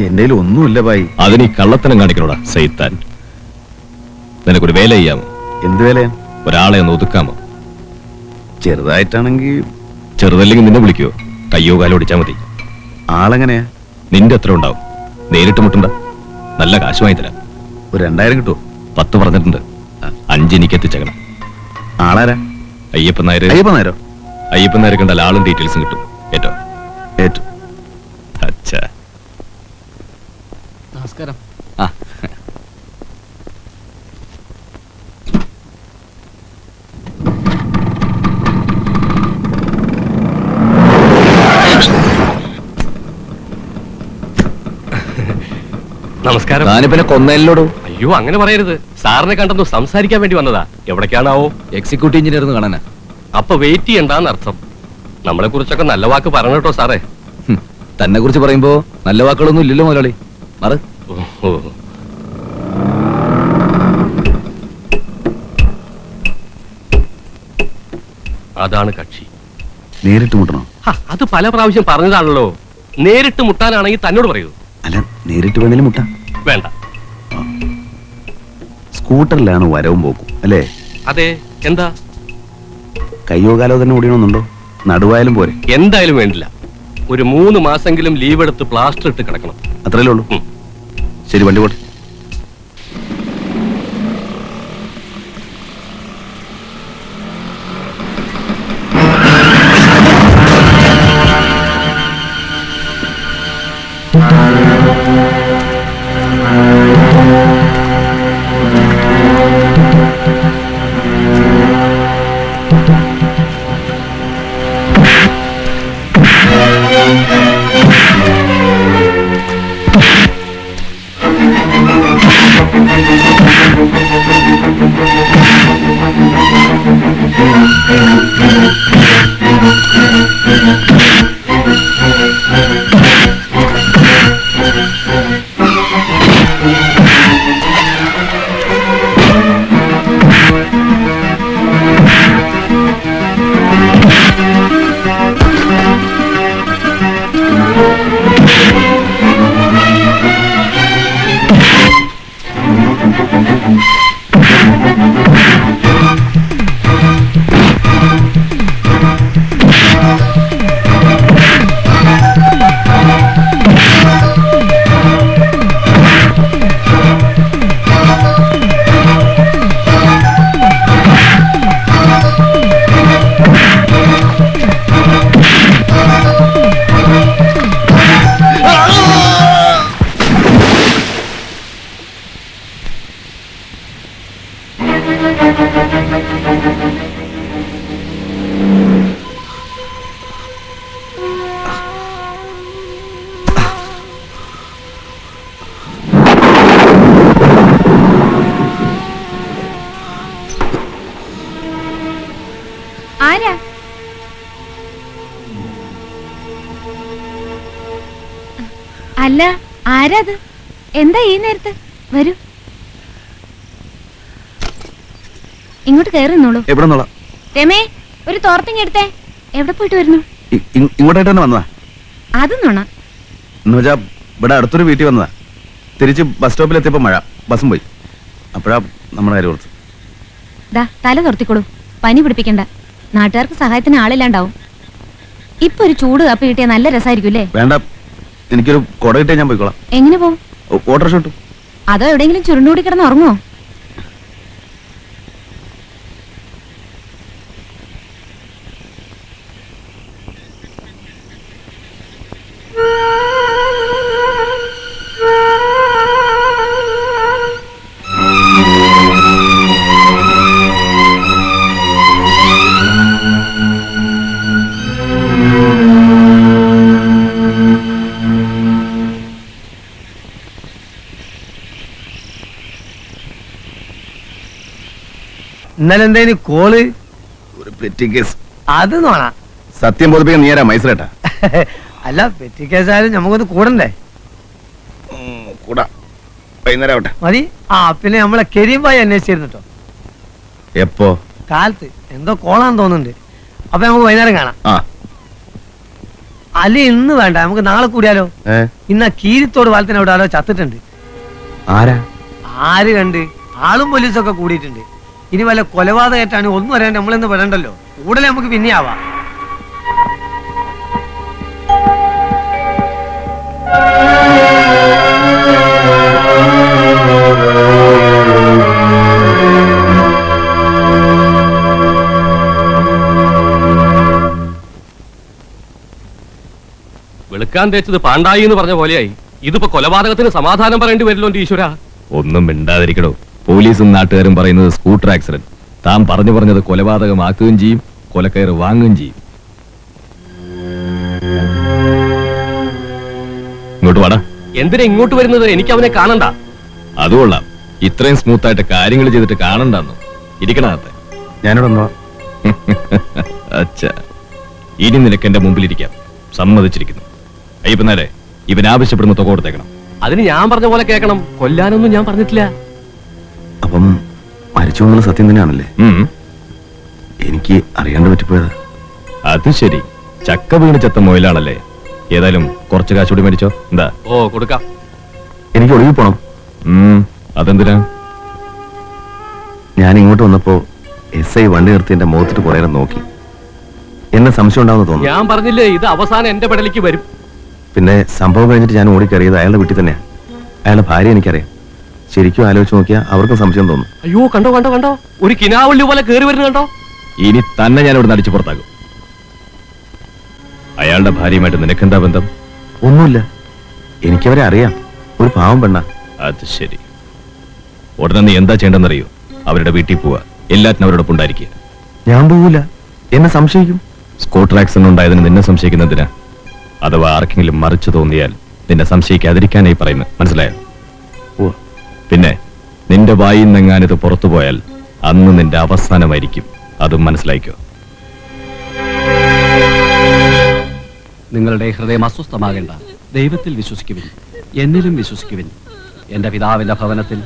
എന്റെ ഒന്നുമില്ല ഭായി. അതിന് ഈ കള്ളത്തനം കാണിക്കണോടാ സൈത്താൻ. നിനക്കൊരു വേല ചെയ്യാമോ? എന്ത് വേലയാ? ഒരാളെ ഒന്ന് ഒതുക്കാമോ? ചെറുതായിട്ടാണെങ്കിൽ. ചെറുതല്ലെങ്കിൽ നിന്നെ വിളിക്കുവോ? കയ്യോ കാലോ ഓടിച്ചാ മതി. ആളെങ്ങനെയാ? നിന്റെ എത്ര ഉണ്ടാവും? നേരിട്ട് മുട്ടണ്ട, നല്ല കാശ് വാങ്ങി തരാം. ഒരു 2000 കിട്ടുമോ? 10 പറഞ്ഞിട്ടുണ്ട്. 5 എനിക്ക് എത്തിച്ചേക്കണം. ആളാരാ? അയ്യപ്പൻ നായർ. അയ്യപ്പൻ നായരോ? അയ്യപ്പൻ നായർ കണ്ടാൽ ആളും ഡീറ്റെയിൽസും കിട്ടും. ഏറ്റോ ഏറ്റു. അച്ഛാ നമസ്കാരം. നമസ്കാരം. ഞാനിപ്പന്നെ കൊന്നല്ലോടും. അയ്യോ, അങ്ങനെ പറയരുത്. സാറിനെ കണ്ടെന്നു സംസാരിക്കാൻ വേണ്ടി വന്നതാ. എവിടേക്കാണാവോ? എക്സിക്യൂട്ടീവ് എഞ്ചിനീയർ കാണാനാ. അപ്പൊ വെയിറ്റ് ചെയ്യണ്ടെന്ന് അർത്ഥം. നമ്മളെ കുറിച്ചൊക്കെ നല്ല വാക്ക് പറഞ്ഞു കേട്ടോ സാറേ. തന്നെ കുറിച്ച് പറയുമ്പോ നല്ല വാക്കുകളൊന്നും ഇല്ലല്ലോ മുതലാളി. മാറ്. ഓ, അതാണ് കക്ഷി. നേരിട്ട് മുട്ടണോ? അത് പല പ്രാവശ്യം പറഞ്ഞതാണല്ലോ. നേരിട്ട് മുട്ടാനാണെങ്കിൽ തന്നോട് പറയൂ. അല്ല, നേരിട്ട് വേണേലും മുട്ട. വേണ്ട. സ്കൂട്ടറിലാണ് വരവും പോക്കും അല്ലേ? അതെ. എന്താ? കയ്യോ കാലോ തന്നെ ഓടിയണമെന്നുണ്ടോ? നടുവായാലും പോരെ? എന്തായാലും വേണ്ടില്ല. ഒരു 3 മാസെങ്കിലും ലീവ് എടുത്ത് പ്ലാസ്റ്റർ ഇട്ട് കിടക്കണം. അത്രയല്ലേ ഉള്ളൂ? ശരി, വണ്ടി പോട്ടെ. അല്ല, ആരാത്? എന്താ ഈ നേരത്ത്? വരൂ, ഇങ്ങോട്ട് കയറി നിന്നോളൂ. എവിടെ നിന്നോളാം? രമേ, ഒരു തോർത്തിങ് എടുത്തേ. എവിടെ പോയിട്ട് വരുന്നു? ഇങ്ങോട്ടായിട്ട് തന്നെ വന്നതാ. അത് നോണ എന്ന് വെച്ചാ ഇവിടെ അടുത്തൊരു വീട്ടിൽ വന്നതാ. തിരിച്ച് ബസ് സ്റ്റോപ്പിലെത്തിയപ്പോ മഴ, ബസ്സും പോയി. അപ്പോഴാ നമ്മുടെ കാര്യം ഓർത്ത്. ദാ തല തോർത്തിക്കോളൂ, പനി പിടിപ്പിക്കണ്ട. നാട്ടുകാർക്ക് സഹായത്തിന് ആളില്ലാണ്ടാവും. ഇപ്പൊ ഒരു ചൂട് കാപ്പി കിട്ടിയാൽ നല്ല രസമായിരിക്കും അല്ലേ? വേണ്ട, എനിക്കൊരു കൊട കിട്ടിയാൽ ഞാൻ പോയിക്കോളാം. എങ്ങനെ പോവും? ഓട്ടോറിക്ഷ കിട്ടും. അതോ എവിടെയെങ്കിലും ചുരുണ്ടുകൂടി കിടന്ന് ഉറങ്ങുമോ? ഇന്നലെ എന്തേനി കോള്? ഒരു പെറ്റി കേസ്. അത് നോണ. സത്യം ബോധിപ്പിക്കാൻ നീ ആരാ? മൈസൂരേട്ടാ? അല്ല, പെറ്റി കേസായാലും നമുക്കൊന്ന് കൂടണ്ടേ? കൂടാ, വൈകുന്നേരം ആവട്ടെ. മതി. പിന്നെ നമ്മളെ കരീംബായി അന്വേഷിച്ചിരുന്നു കേട്ടോ. എപ്പോ? കാലത്ത് എന്തോ കോളാന്ന് തോന്നുന്നുണ്ട്. അപ്പൊ നമുക്ക് വൈകുന്നേരം കാണാം. അല്ലെ ഇന്ന് വേണ്ട, നമുക്ക് നാളെ കൂടിയാലോ? ഇന്ന് ആ കീരിത്തോട് പാലത്തിന് അവിടെ ആരോ ചത്തിട്ടുണ്ട്. ആരാ? ആര് കണ്ട്? ആളും പോലീസൊക്കെ കൂടിയിട്ടുണ്ട്. ഇനി വല്ല കൊലപാതകമായിട്ടാണ് ഒന്നും അറിയാണ്ട് നമ്മളെന്ന് പറയണ്ടല്ലോ. കൂടുതൽ നമുക്ക് പിന്നെ ആവാം. വെളുക്കാൻ തേച്ചത് പാണ്ടായി എന്ന് പറഞ്ഞ പോലെയായി. ഇതിപ്പോ കൊലപാതകത്തിന് സമാധാനം പറയേണ്ടി വരില്ലോ എന്റെ ഈശ്വര. ഒന്നും മിണ്ടാതിരിക്കടോ. പോലീസും നാട്ടുകാരും പറയുന്നത് സ്കൂട്ടർ ആക്സിഡന്റ്. താൻ പറഞ്ഞത് കൊലപാതകമാക്കുകയും ചെയ്യും, കൊലക്കയറ് വാങ്ങുകയും ചെയ്യും. ഇങ്ങോട്ട് വാടാ. എന്തിനാ ഇങ്ങോട്ട് വരുന്നത്? എനിക്ക് അവനെ കാണണ്ട. അതുകൊള്ളാം, ഇത്രയും സ്മൂത്ത് ആയിട്ട് കാര്യങ്ങൾ ചെയ്തിട്ട് കാണണ്ടെന്ന്. ഇരിക്കണത്തെ ഞാനിവിടെ വന്നോ? അച്ഛാ, ഇനി നിനക്ക് എന്റെ മുമ്പിലിരിക്കാം. സമ്മതിച്ചിരിക്കുന്നു. അയ്യപ്പനാരെ, ഇവൻ ആവശ്യപ്പെടുന്ന തുക കൊടുത്തേക്കണം. അതിന് ഞാൻ പറഞ്ഞ പോലെ കേൾക്കണം. കൊല്ലാനൊന്നും ഞാൻ പറഞ്ഞിട്ടില്ല. അപ്പം മരിച്ചു എന്നുള്ള സത്യം തന്നെയാണല്ലേ? എനിക്ക് അറിയാണ്ട് പറ്റിപ്പോയത്. അത് ശരി, ചക്ക വീണ് ചത്ത മൊയിലാണല്ലേ. ഏതായാലും കുറച്ച് കാശുകൂടി മേടിച്ചോ. എന്താ? ഓ, കൊടുക്കാം. എനിക്ക് ഒളിവിൽ പോണം. അതെന്തിനാ? ഞാൻ ഇങ്ങോട്ട് വന്നപ്പോ SI വണ്ടി നിർത്തി എന്റെ മുഖത്തിട്ട് കുറെ നേരം നോക്കി. എന്നെ സംശയം ഉണ്ടാവുന്ന തോന്നുന്നു. ഞാൻ പറഞ്ഞില്ലേ, ഇത് അവസാനം എന്റെ പെടലേക്ക് വരും. പിന്നെ സംഭവം കഴിഞ്ഞിട്ട് ഞാൻ ഓടിക്കറിയത് അയാളുടെ വീട്ടിൽ തന്നെയാ. അയാളുടെ ഭാര്യ എനിക്കറിയാം. ശരിക്കും ആലോചിച്ച് നോക്കിയാൽ അവർക്കും സംശയം തോന്നും. അയ്യോ, കണ്ടോ കണ്ടോ കണ്ടോ, ഒരു കിനാവള്ളി പോലെ കേറി വരുന്നു കണ്ടോ. ഇനി തന്നെ ഞാൻ ഇവിടെ അടിച്ചു പുറത്താകും. അയാളുടെ ഭാര്യയുമായിട്ട് നിനക്കെന്താ ബന്ധം? ഒന്നുമില്ല, എനിക്കവരെ അറിയാം. ഒരു പാവം പെണ്ണ. അത് ശരി. ഉടനെ നീ എന്താ ചെയ്യേണ്ടെന്നറിയോ? അവരുടെ വീട്ടിൽ പോവാ, എല്ലാറ്റിനും അവരോടൊപ്പം ഉണ്ടായിരിക്കുക. ഞാൻ പോവില്ല, എന്നെ സംശയിക്കും. സ്കൂട്ടർ ആക്സിഡന്റ് ഉണ്ടായതിന് നിന്നെ സംശയിക്കുന്നതിനാ? അഥവാ ആർക്കെങ്കിലും മറിച്ചു തോന്നിയാൽ നിന്നെ സംശയിക്കാതിരിക്കാനായി പറയുന്നത്, മനസ്സിലായോ? പിന്നെ നിന്റെ വായിൽ നിന്നെങ്ങാനിത് പുറത്തു പോയാൽ അന്ന് നിന്റെ അവസാനമായിരിക്കും. അതും മനസ്സിലായിക്കോ. നിങ്ങളുടെ ഹൃദയം അസ്വസ്ഥമാകേണ്ട. ദൈവത്തിൽ വിശ്വസിക്കുവിൻ, എന്നിലും വിശ്വസിക്കുവിൻ. എൻ്റെ പിതാവിൻ്റെ ഭവനത്തിൽ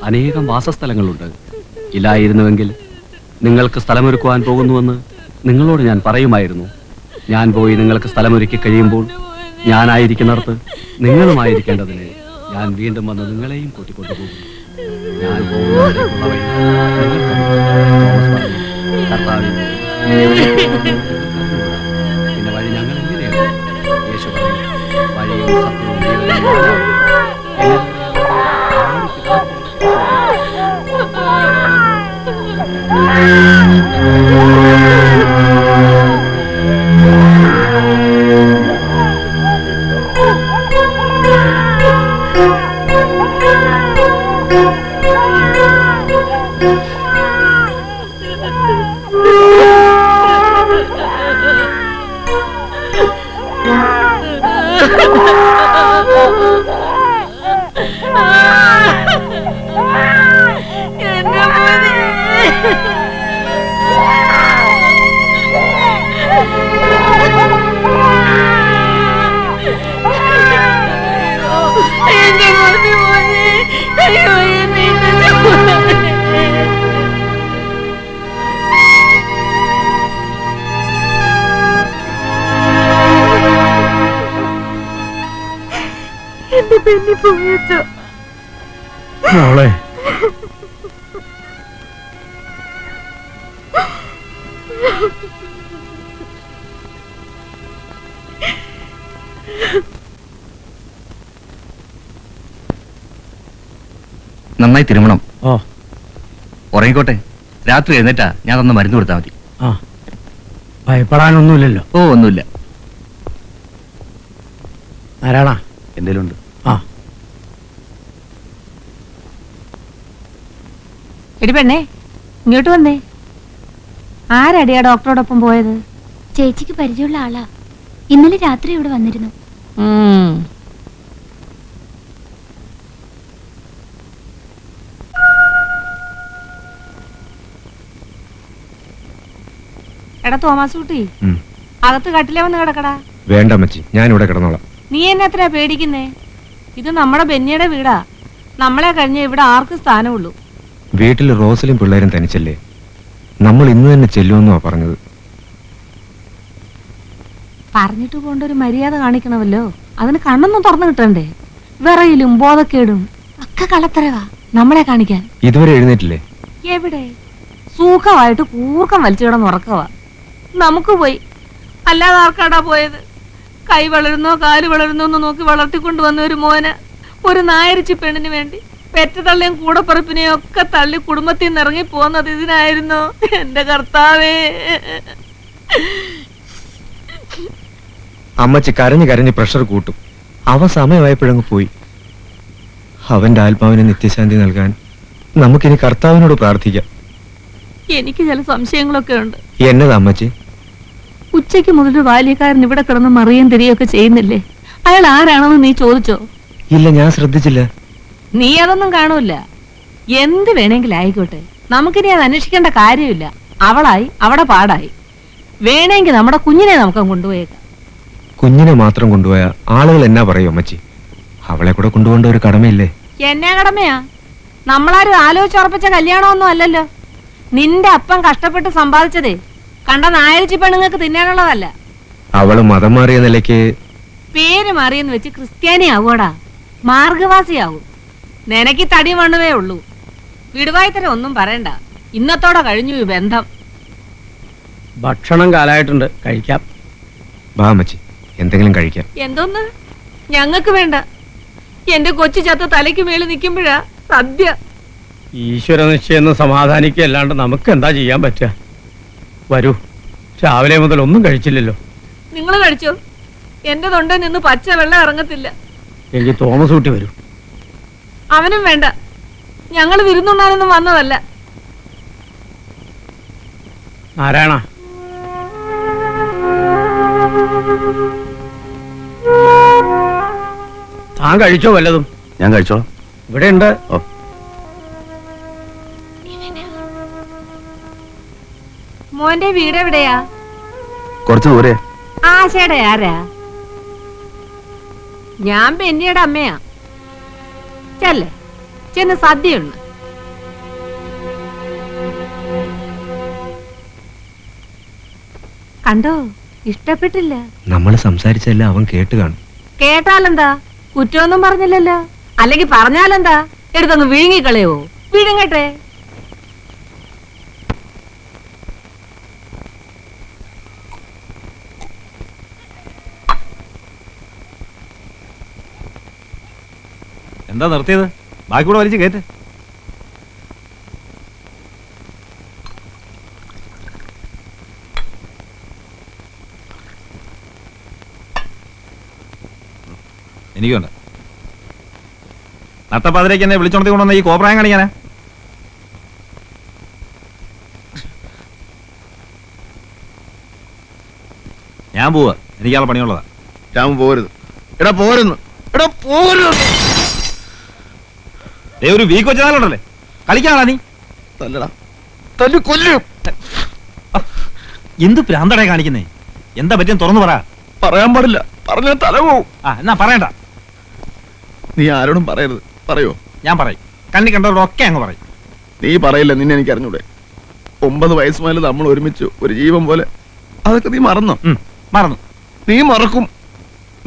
അനേകം വാസസ്ഥലങ്ങളുണ്ട്. ഇല്ലായിരുന്നുവെങ്കിൽ നിങ്ങൾക്ക് സ്ഥലമൊരുക്കുവാൻ പോകുന്നുവെന്ന് നിങ്ങളോട് ഞാൻ പറയുമായിരുന്നു. ഞാൻ പോയി നിങ്ങൾക്ക് സ്ഥലമൊരുക്കി കഴിയുമ്പോൾ ഞാനായിരിക്കുന്നിടത്ത് നിങ്ങളുമായിരിക്കേണ്ടതിന് ഞാൻ വീണ്ടും വന്ന് നിങ്ങളെയും കൂട്ടിക്കൊണ്ടുപോകും. ഞാൻ പോകുന്നതിലേക്കുള്ള വഴി നിങ്ങൾക്കറിയാം. തോമസ് പറഞ്ഞു, കർത്താവേ, പിന്നെ വഴി ഞങ്ങൾ എങ്ങനെയാണ്? യേശു പറഞ്ഞു, വഴിയും സത്യവും ജീവനും ഞാനാണ്. മോളെ, നന്നായി തിരുമണം. ഓ ഉറങ്ങിക്കോട്ടെ. രാത്രി എഴുന്നേറ്റാ ഞാൻ തന്ന മരുന്ന് കൊടുത്താൽ മതി. ആ, ഭയപ്പെടാനൊന്നുമില്ലല്ലോ. ഓ, ഒന്നുമില്ല. ആരാണാ? എന്തേലും ഉണ്ട്. ആ, എടി പെണ്ണേ, ഇങ്ങോട്ട് വന്നേ. ആരടിയാ ഡോക്ടറോടൊപ്പം പോയത്? ചേച്ചിക്ക് പരിചയമുള്ള ആളാ. ഇന്നലെ രാത്രി ഇവിടെ വന്നിരുന്നു. എടാ തോമാസ് കുട്ടി, അകത്ത് കട്ടിലേ വന്ന് കിടക്കടാ. വേണ്ട അമ്മച്ചി, ഞാൻ ഇവിടെ കിടന്നോളാം. നീ എന്നെ എത്രയാ പേടിക്കുന്നേ? ഇത് നമ്മുടെ ബെന്നിയുടെ വീടാ. നമ്മളെ കഴിഞ്ഞ ഇവിടെ ആർക്കും സ്ഥാനമുള്ളൂ. വീട്ടിൽ റോസലും പിള്ളേരും തനിച്ചല്ലേ. നമ്മൾ ഇന്ന് തന്നെ ചെല്ലുമെന്നുവാ പറഞ്ഞത്. പറഞ്ഞിട്ട് പോണ്ട ഒരു മര്യാദ കാണിക്കണമല്ലോ. അതിന് കണ്ണൊന്നും തുറന്നു കിട്ടണ്ടേ? വിറയിലും ബോധക്കേടും ഒക്കെ കളത്തരവാ നമ്മളെ കാണിക്കാൻ. ഇതുവരെ എഴുന്നേറ്റില്ലേ? എവിടെ സുഖമായിട്ട് കൂർക്കം വലിച്ചു കിടന്ന് ഉറക്കവാ. നമുക്ക് പോയി, അല്ലാതെ ആർക്കാടാ പോയത്? കൈ വളരുന്നോ കാല് വളരുന്നോ എന്ന് നോക്കി വളർത്തിക്കൊണ്ടുവന്ന ഒരു മോന് ഒരു നായരിച്ചു പെണ്ണിന് വേണ്ടി പെറ്റതള്ളിയും കൂടപ്പറപ്പിനെയും ഒക്കെ തള്ളി കുടുംബത്തിൽ നിന്ന് ഇറങ്ങി പോകുന്നത് ഇതിനായിരുന്നു. എന്റെ കർത്താവേ, അമ്മച്ചി കരഞ്ഞ് കരഞ്ഞ് പ്രഷർ കൂട്ടും. അവ സമയമായപ്പോഴങ്ങ് പോയി. അവന്റെ ആത്മാവിന് നിത്യശാന്തി നൽകാൻ നമുക്കിനി കർത്താവിനോട് പ്രാർത്ഥിക്കാം. എനിക്ക് ചില സംശയങ്ങളൊക്കെ ഉണ്ട്. എന്നതാ അമ്മച്ചി? ഉച്ചയ്ക്ക് മുതൽ ബാല്യക്കാരൻ ഇവിടെ കിടന്ന് മറിയും തിരിയൊക്കെ ചെയ്യുന്നില്ലേ? അയാൾ ആരാണെന്ന് നീ ചോദിച്ചോ? ഇല്ല, ഞാൻ ശ്രദ്ധിച്ചില്ല. നീ അതൊന്നും കാണൂല. എന്ത് വേണമെങ്കിലും ആയിക്കോട്ടെ, നമുക്കിനി അത് അന്വേഷിക്കേണ്ട കാര്യമില്ല. അവളായി അവിടെ പാടായി. വേണമെങ്കിൽ നമ്മുടെ കുഞ്ഞിനെ നമുക്ക് കൊണ്ടുപോയേക്കാം. കുഞ്ഞിനെ മാത്രം കൊണ്ടുപോയ ആളുകൾ എന്നാ പറയും അമ്മച്ചി? അവളെ കൂടെ കൊണ്ടുപോകേണ്ട ഒരു കടമയില്ലേ? എന്നാ കടമയാ? നമ്മളാരും ആലോചിച്ചുറപ്പിച്ച കല്യാണമൊന്നും അല്ലല്ലോ. നിന്റെ അപ്പൻ കഷ്ടപ്പെട്ട് സമ്പാദിച്ചതേ കണ്ട നായരിച്ചി പെണ്ണുങ്ങൾക്ക് തിന്നാനുള്ളതല്ല. അവള് മതം മാറിയ നിലയ്ക്ക് പേര് മാറിയെന്ന് വെച്ച് ക്രിസ്ത്യാനി ആവൂടാ, മാർഗവാസിയാവും. നിനക്ക് തടി മണ്ണുവേ ഉള്ളൂ. വിടുവായിത്തരം ഒന്നും പറയണ്ട. ഇന്നത്തോടെ കഴിഞ്ഞു ഈ ബന്ധം. ഭക്ഷണം കാലായിട്ടുണ്ട്, കഴിക്കാം. വാ അമ്മച്ചി, എന്തെങ്കിലും കഴിക്കാം. എന്തോന്ന്? ഞങ്ങൾക്ക് വേണ്ട. എന്റെ കൊച്ചു ചത്ത് തലയ്ക്ക് മേളിൽ നിൽക്കുമ്പോഴാ സദ്യ. ഈശ്വര നിശ്ചയം സമാധാനിക്കല്ലാണ്ട് നമുക്ക് എന്താ ചെയ്യാൻ പറ്റുക? വരൂ, രാവിലെ മുതൽ ഒന്നും കഴിച്ചില്ലല്ലോ. നിങ്ങൾ കഴിച്ചോ? എന്റെ തൊണ്ട നിന്ന് പച്ച വെള്ളം ഇറങ്ങത്തില്ല. എനിക്ക് തോമസ് ഊട്ടി വരൂ. അവനും വേണ്ട. ഞങ്ങൾ വിരുന്നുണ്ണാനൊന്നും വന്നതല്ല. നാരായണ, താൻ കഴിച്ചോ വല്ലതും? ഞാൻ കഴിച്ചോളാം. ഇവിടെ ഉണ്ട്. ഓ, മോന്റെ വീട് എവിടെയാ? കുറച്ച് ദൂരെ. ആശയുടെ ആരാ? ഞാൻ ബെന്നിയുടെ അമ്മയാ. ചെല്ലേ, ചെന്ന് സദ്യയുണ്ട്. കണ്ടോ? ഇഷ്ടപ്പെട്ടില്ല. നമ്മൾ സംസാരിച്ചെല്ലാം അവൻ കേട്ട് കാണും. കേട്ടാലെന്താ? കുറ്റമൊന്നും പറഞ്ഞില്ലല്ലോ. അല്ലെങ്കിൽ പറഞ്ഞാലെന്താ? എടുത്തങ്ങ് വിഴുങ്ങിക്കളയോ? വിഴുങ്ങട്ടെ. എന്താ നിർത്തിയത്? ബാക്കി കൂടെ വലിച്ച് കയറ്റ്. എനിക്കുണ്ട്. നട്ടപ്പാതിലേക്ക് എന്നെ വിളിച്ചോണ്ടി കൊണ്ടുവന്ന ഈ കോപ്രായം കാണിക്കാനാ? ഞാൻ പോവാ, എനിക്കാളെ പണിയുള്ളതാ. രാമൻ പോരുത്. എടാ പോരുന്നു, എടാ പോരുന്നു. ഒരു വീക്ക് വെച്ചാലുണ്ടല്ലേ കളിക്കാണാ നീ? തല്ലടാ, തല്ലു കൊല്ലും. എന്ത് പ്രാന്തടേ കാണിക്കുന്നേ? എന്താ പറ്റിയെന്ന് തുറന്നു പറ. പറയാൻ പാടില്ല, പറഞ്ഞാൽ തല പോവും. എന്നാ പറയണ്ട. നീ ആരോടും പറയരുത്. പറയോ? ഞാൻ പറയും. കണ്ണി കണ്ടവരൊക്കെ അങ്ങ് പറയും. നീ പറയില്ല, നിന്നെ എനിക്ക് അറിഞ്ഞൂടെ? 9 വയസ്സ് മുതൽ നമ്മൾ ഒരുമിച്ച് ഒരു ജീവൻ പോലെ. അതൊക്കെ നീ മറന്നോ? മറന്നു. നീ മറക്കും.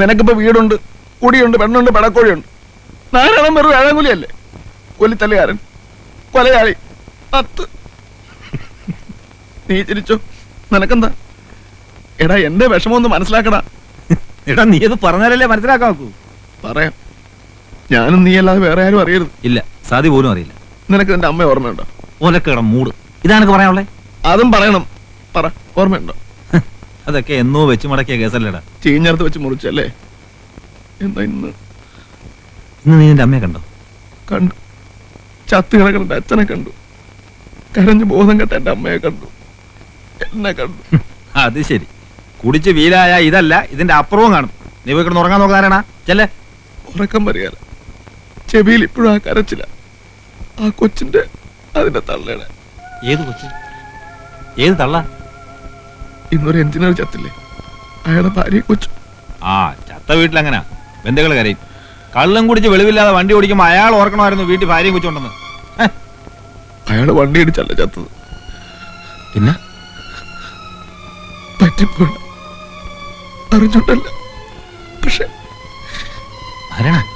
നിനക്കിപ്പോ വീടുണ്ട്, കുടിയുണ്ട്, പെണ്ണുണ്ട്, പെടക്കോഴിയുണ്ട്. നാരായണൻ വെറും ഏഴാങ്കുലിയല്ലേ? കൊല്ലിത്തല്ലുകാരൻ, കൊലയാളി, അത്ത്. നീ ചിരിച്ചോ? നിനക്കെന്താ? എടാ, എന്റെ വിഷമം ഒന്ന് മനസ്സിലാക്കടാ. എടാ, നീ അത് പറഞ്ഞാലല്ലേ മനസ്സിലാക്കാൻ നോക്കൂ. പറയാം. ഞാനും നീ അല്ലാതെ വേറെ ആരും അറിയരുത്. ഇല്ല, സാധി പോലും അറിയില്ല. നിനക്ക് നിന്റെ അമ്മ ഓർമ്മയുണ്ടോ? ഓലക്കേടം മൂട്. ഇതാണെനിക്ക് പറയാനുള്ളേ. അതും പറയണം. പറ, ഓർമ്മയുണ്ടോ? അതൊക്കെ എന്നോ വെച്ച് മടക്കിയ കേസല്ലേടാ. ചീഞ്ഞടുത്ത് വെച്ച് മുറിച്ചല്ലേ? എന്താ ഇന്ന് നീ നിന്റെ അമ്മയെ കണ്ടോ? കണ്ടു. ചത്ത് കിടക്കുന്ന എന്റെ അച്ഛനെ കണ്ടു. കരഞ്ഞു ബോധം കെട്ട എന്റെ അമ്മയെ കണ്ടു. എന്നെ കണ്ടു. അത് ശരി. കുടിച്ച് വീലായ ഇതല്ല, ഇതിന്റെ അപ്പുറവും കാണും. നീ പോയി കിടന്ന് ഉറങ്ങാൻ നോക്കാനാണാ? ചെല്ലേ. ഉറക്കം വരികയല്ല. ചെവിയിൽ ഇപ്പോഴും ആ കരച്ചില്ല. ആ കൊച്ചിന്റെ, അതിന്റെ തള്ളയുടെ. ഏത് കൊച്ച്? ഏത് തള്ള? ഇന്നൊരു എഞ്ചിനീയർ ചത്തില്ലേ, അയാളുടെ ഭാര്യ കൊച്ചു. ആ, ചത്ത വീട്ടിലങ്ങനാ, ബന്ധുക്കൾ കരയും. കള്ളം കുടിച്ച് വെളിവില്ലാതെ വണ്ടി ഓടിക്കുമ്പോ അയാൾ ഓർക്കണമായിരുന്നു വീട്ടിൽ ഭാര്യയും കൊച്ചുണ്ടെന്ന്. അയാള് വണ്ടി ഇടിച്ചല്ല ചത്തത്. പിന്നെ പറ്റിപ്പോയി. അറിഞ്ഞിട്ടല്ല. പക്ഷെ ആരാണ്